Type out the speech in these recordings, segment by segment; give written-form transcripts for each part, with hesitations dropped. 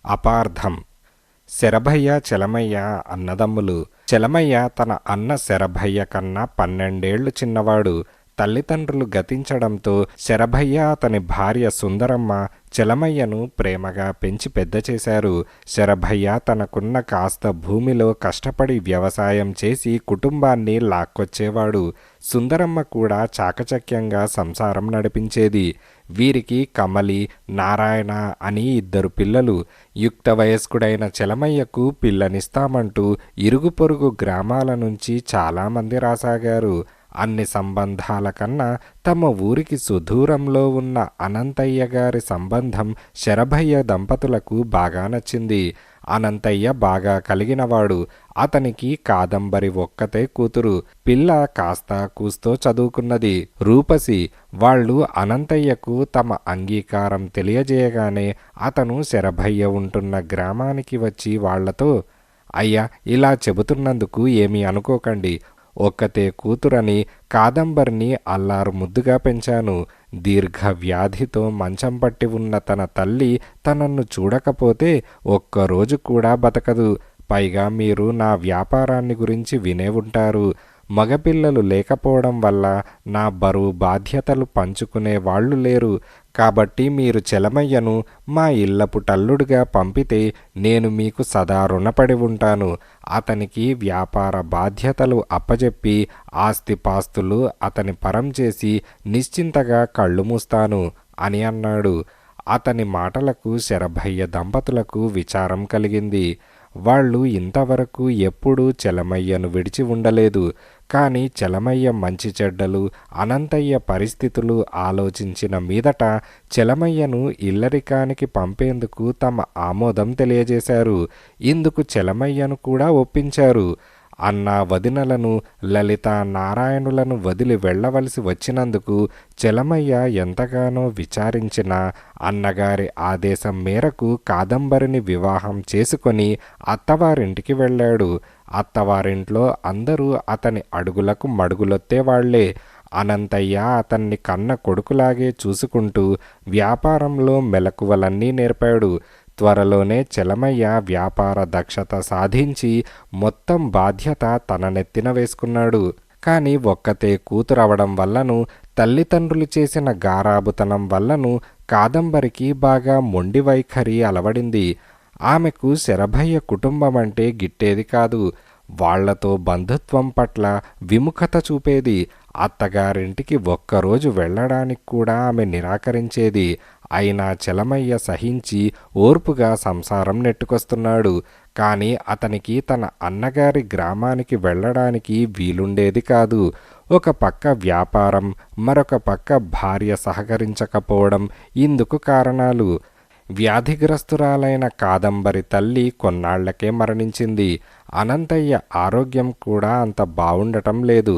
అపార్థం. శరభయ్య చలమయ్య అన్నదమ్ములు. చలమయ్య తన అన్న శరభయ్య కన్నా 12 ఏళ్లు చిన్నవాడు. తల్లిదండ్రులు గతించడంతో శరభయ్య అతని భార్య సుందరమ్మ చలమయ్యను ప్రేమగా పెంచి పెద్ద చేశారు. శరభయ్య తనకున్న కాస్త భూమిలో కష్టపడి వ్యవసాయం చేసి కుటుంబాన్ని లాక్కొచ్చేవాడు. సుందరమ్మ కూడా చాకచక్యంగా సంసారం నడిపించేది. వీరికి కమలి, నారాయణ అని 2 పిల్లలు. యుక్త వయస్కుడైన చలమయ్యకు పిల్లనిస్తామంటూ ఇరుగు పొరుగు గ్రామాల నుంచి చాలామంది రాసాగారు. అన్ని సంబంధాల కన్నా తమ ఊరికి సుదూరంలో ఉన్న అనంతయ్య గారి సంబంధం శరభయ్య దంపతులకు బాగా నచ్చింది. అనంతయ్య బాగా కలిగినవాడు. అతనికి కాదంబరి ఒక్కతే కూతురు. పిల్ల కాస్త కూస్తో చదువుకున్నది, రూపసి. వాళ్ళు అనంతయ్యకు తమ అంగీకారం తెలియజేయగానే అతను శరభయ్య ఉంటున్న గ్రామానికి వచ్చి వాళ్లతో, అయ్యా, ఇలా చెబుతున్నందుకు ఏమీ అనుకోకండి. ఒక్కతే కూతురని కాదంబరిని అల్లారు ముద్దుగా పెంచాను. దీర్ఘ వ్యాధితో మంచం పట్టి ఉన్న తన తల్లి తనన్ను చూడకపోతే ఒక్కరోజు కూడా బతకదు. పైగా మీరు నా వ్యాపారాన్ని గురించి వినే ఉంటారు. మగపిల్లలు లేకపోవడం వల్ల నా బరువు బాధ్యతలు పంచుకునే వాళ్ళు లేరు. కాబట్టి మీరు చలమయ్యను మా ఇళ్ళపు టల్లుడుగా పంపితే నేను మీకు సదా రుణపడి ఉంటాను. అతనికి వ్యాపార బాధ్యతలు అప్పజెప్పి ఆస్తిపాస్తులు అతని పరం చేసి నిశ్చింతగా కళ్ళు మూస్తాను అని అన్నాడు. అతని మాటలకు శరభయ్య దంపతులకు విచారం కలిగింది. వాళ్ళు ఇంతవరకు ఎప్పుడూ చలమయ్యను విడిచి ఉండలేదు. కానీ చలమయ్య మంచి చెడ్డలు, అనంతయ్య పరిస్థితులు ఆలోచించిన మీదట చలమయ్యను ఇల్లరికానికి పంపేందుకు తమ ఆమోదం తెలియజేశారు. ఇందుకు చలమయ్యను కూడా ఒప్పించారు. అన్న వదినలను, లలిత, నారాయణులను వదిలి వెళ్ళవలసి వచ్చినందుకు చలమయ్య ఎంతగానో విచారించిన అన్నగారి ఆదేశం మేరకు కాదంబరిని వివాహం చేసుకొని అత్తవారింటికి వెళ్ళాడు. అత్తవారింట్లో అందరూ అతని అడుగులకు మడుగులొత్తేవాళ్లే. అనంతయ్య అతన్ని కన్న కొడుకులాగే చూసుకుంటూ వ్యాపారంలో మెలకువలన్నీ నేర్పాడు. త్వరలోనే చలమయ్య వ్యాపార దక్షత సాధించి మొత్తం బాధ్యత తన నెత్తిన వేసుకున్నాడు. కానీ ఒక్కతే కూతురవడం వల్లను, తల్లిదండ్రులు చేసిన గారాబుతనం వల్లను కాదంబరికి బాగా మొండి వైఖరి అలవడింది. ఆమెకు శరభయ్య కుటుంబం అంటే గిట్టేది కాదు. వాళ్లతో బంధుత్వం పట్ల విముఖత చూపేది. అత్తగారింటికి ఒక్కరోజు వెళ్ళడానికి కూడా ఆమె నిరాకరించేది. అయినా చలమయ్య సహించి ఓర్పుగా సంసారం నెట్టుకొస్తున్నాడు. కానీ అతనికి తన అన్నగారి గ్రామానికి వెళ్ళడానికి వీలుండేది కాదు. ఒక పక్క వ్యాపారం, మరొక పక్క భార్య సహకరించకపోవడం ఇందుకు కారణాలు. వ్యాధిగ్రస్తురాలైన కాదంబరి తల్లి కొన్నాళ్లకే మరణించింది. అనంతయ్య ఆరోగ్యం కూడా అంత బావుండటం లేదు.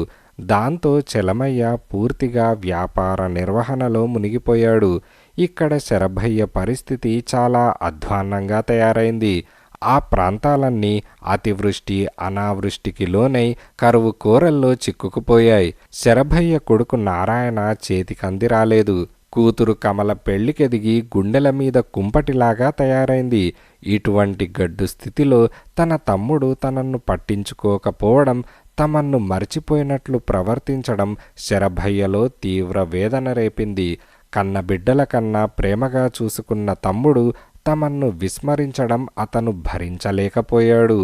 దాంతో చలమయ్య పూర్తిగా వ్యాపార నిర్వహణలో మునిగిపోయాడు. ఇక్కడ శరభయ్య పరిస్థితి చాలా అధ్వాన్నంగా తయారైంది. ఆ ప్రాంతాలన్నీ అతివృష్టి, అనావృష్టికి లోనై కరువు కోరల్లో చిక్కుకుపోయాయి. శరభయ్య కొడుకు నారాయణ చేతికంది రాలేదు. కూతురు కమల పెళ్లికెదిగి గుండెల మీద కుంపటిలాగా తయారైంది. ఇటువంటి గడ్డు స్థితిలో తన తమ్ముడు తనను పట్టించుకోకపోవడం, తమన్ను మర్చిపోయినట్లు ప్రవర్తించడం శరభయ్యలో తీవ్ర వేదన రేపింది. కన్నబిడ్డల కన్నా ప్రేమగా చూసుకున్న తమ్ముడు తమన్ను విస్మరించడం అతను భరించలేకపోయాడు.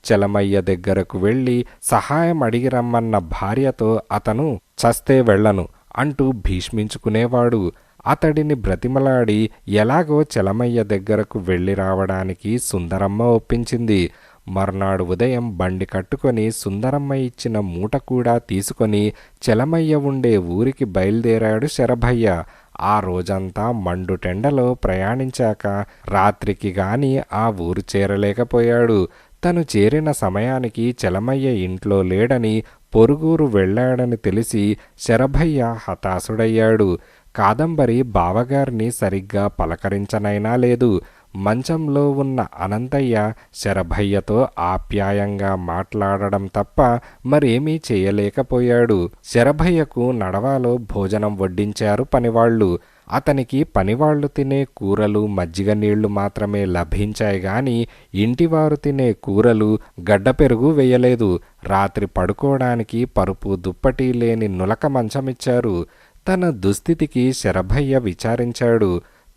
చలమయ్య దగ్గరకు వెళ్ళి సహాయం అడిగి రమ్మన్న భార్యతో అతను చస్తే వెళ్ళను అంటూ భీష్మించుకునేవాడు. అతడిని బ్రతిమలాడి ఎలాగో చలమయ్య దగ్గరకు వెళ్ళి రావడానికి సుందరమ్మ ఒప్పించింది. మర్నాడు ఉదయం బండి కట్టుకొని సుందరమ్మ ఇచ్చిన మూట కూడా తీసుకొని చలమయ్య ఉండే ఊరికి బయలుదేరాడు శరభయ్య. ఆ రోజంతా మండుటెండలో ప్రయాణించాక రాత్రికి గాని ఆ ఊరు చేరలేకపోయాడు. తను చేరిన సమయానికి చలమయ్య ఇంట్లో లేడని, పొరుగురు వెళ్ళాడని తెలిసి శరభయ్య హతాశుడయ్యాడు. కాదంబరి బావగారిని సరిగ్గా పలకరించనైనా లేదు. మంచంలో ఉన్న అనంతయ్య శరభయ్యతో ఆప్యాయంగా మాట్లాడడం తప్ప మరేమీ చేయలేకపోయాడు. శరభయ్యకు నడవాలో భోజనం వడ్డించారు పనివాళ్లు. అతనికి పనివాళ్లు తినే కూరలు మజ్జిగ నీళ్లు మాత్రమే లభించాయి గాని ఇంటివారు తినే కూరలు గడ్డ పెరుగు వేయలేదు. రాత్రి పడుకోవడానికి పరుపు దుప్పటి లేని నులక మంచమిచ్చారు. తన దుస్థితికి శరభయ్య విచారించాడు.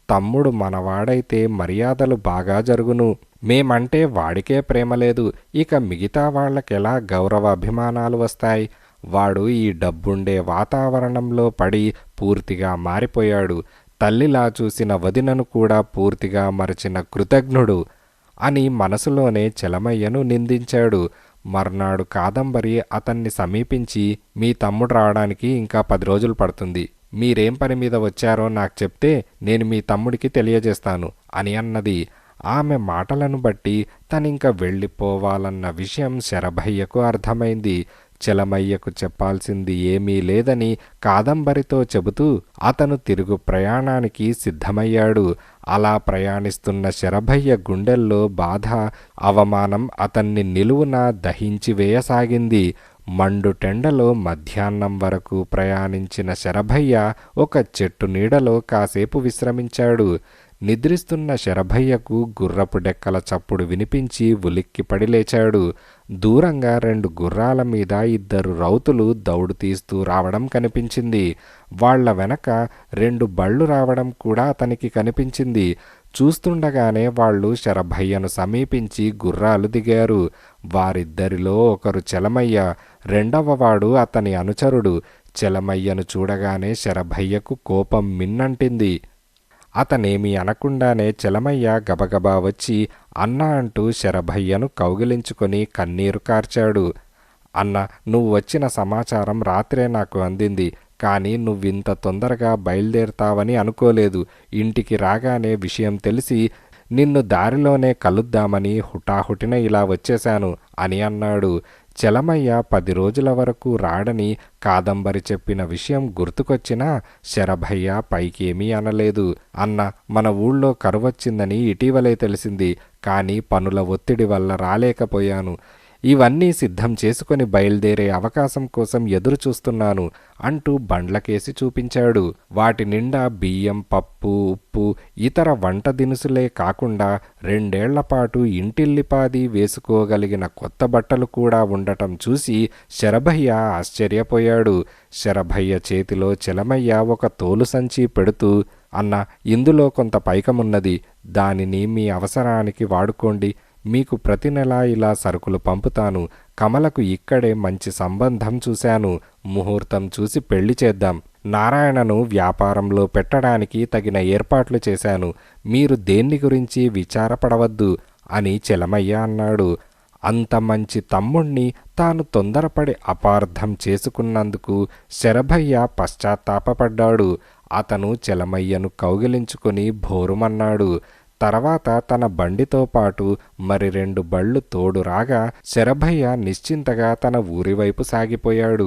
తమ్ముడు మనవాడైతే మర్యాదలు బాగా జరుగును. మేమంటే వాడికే ప్రేమ లేదు, ఇక మిగతా వాళ్ళకెలా గౌరవ అభిమానాలు వస్తాయి? వాడు ఈ డబ్బుండే వాతావరణంలో పడి పూర్తిగా మారిపోయాడు. తల్లిలా చూసిన వదినను కూడా పూర్తిగా మరచిన కృతజ్ఞుడు అని మనసులోనే చలమయ్యను నిందించాడు. మర్నాడు కాదంబరి అతన్ని సమీపించి, మీ తమ్ముడు రావడానికి ఇంకా 10 రోజులు పడుతుంది. మీరేం పని మీద వచ్చారో నాకు చెప్తే నేను మీ తమ్ముడికి తెలియజేస్తాను అని అన్నది. ఆమె మాటలను బట్టి తనింక వెళ్ళిపోవాలన్న విషయం శరభయ్యకు అర్థమైంది. చలమయ్యకు చెప్పాల్సింది ఏమీ లేదని కాదంబరితో చెబుతూ అతను తిరుగు ప్రయాణానికి సిద్ధమయ్యాడు. అలా ప్రయాణిస్తున్న శరభయ్య గుండెల్లో బాధ, అవమానం అతన్ని నిలువున దహించివేయసాగింది. మండుటెండలో మధ్యాహ్నం వరకు ప్రయాణించిన శరభయ్య ఒక చెట్టు నీడలో కాసేపు విశ్రమించాడు. నిద్రిస్తున్న శరభయ్యకు గుర్రపు డెక్కల చప్పుడు వినిపించి ఉలిక్కిపడి లేచాడు. దూరంగా 2 గుర్రాల మీద 2 రౌతులు దౌడు తీస్తూ రావడం కనిపించింది. వాళ్ల వెనక 2 బళ్ళు రావడం కూడా అతనికి కనిపించింది. చూస్తుండగానే వాళ్ళు శరభయ్యను సమీపించి గుర్రాలు దిగారు. వారిద్దరిలో ఒకరు చలమయ్య, రెండవవాడు అతని అనుచరుడు. చలమయ్యను చూడగానే శరభయ్యకు కోపం మిన్నంటింది. అతనేమీ అనకుండానే చలమయ్య గబగబా వచ్చి అన్నా అంటూ శరభయ్యను కౌగిలించుకొని కన్నీరు కార్చాడు. అన్న, నువ్వు వచ్చిన సమాచారం రాత్రే నాకు అందింది. కానీ నువ్వింత తొందరగా బయలుదేరుతావని అనుకోలేదు. ఇంటికి రాగానే విషయం తెలిసి నిన్ను దారిలోనే కలుద్దామని హుటాహుటిన ఇలా వచ్చేశాను అని అన్నాడు. చలమయ్య 10 రోజుల వరకు రాడని కాదంబరి చెప్పిన విషయం గుర్తుకొచ్చినా శరభయ్య పైకేమీ అనలేదు. అన్న, మన ఊళ్ళో కరువొచ్చిందని ఇటీవలే తెలిసింది. కానీ పనుల ఒత్తిడి వల్ల రాలేకపోయాను. ఇవన్నీ సిద్ధం చేసుకొని బయలుదేరే అవకాశం కోసం ఎదురు చూస్తున్నాను అంటూ బండ్లకేసి చూపించాడు. వాటి నిండా బియ్యం, పప్పు, ఉప్పు, ఇతర వంట దినుసులే కాకుండా 2 ఏళ్లపాటు ఇంటిల్లిపాది వేసుకోగలిగిన కొత్త బట్టలు కూడా ఉండటం చూసి శరభయ్య ఆశ్చర్యపోయాడు. శరభయ్య చేతిలో చలమయ్య ఒక తోలు సంచి పెడుతూ, అన్న, ఇందులో కొంత పైకమున్నది. దానిని మీ అవసరానికి వాడుకోండి. మీకు ప్రతి నెలా ఇలా సరుకులు పంపుతాను. కమలకు ఇక్కడే మంచి సంబంధం చూశాను. ముహూర్తం చూసి పెళ్లి చేద్దాం. నారాయణను వ్యాపారంలో పెట్టడానికి తగిన ఏర్పాట్లు చేశాను. మీరు దేన్ని గురించి విచారపడవద్దు అని చలమయ్య అన్నాడు. అంత మంచి తమ్ముణ్ణి తాను తొందరపడి అపార్థం చేసుకున్నందుకు శరభయ్య పశ్చాత్తాపపడ్డాడు. అతను చలమయ్యను కౌగిలించుకొని భోరుమన్నాడు. తర్వాత తన బండితో పాటు మరి 2 బళ్ళు తోడు రాగా శరభయ్య నిశ్చింతగా తన ఊరివైపు సాగిపోయాడు.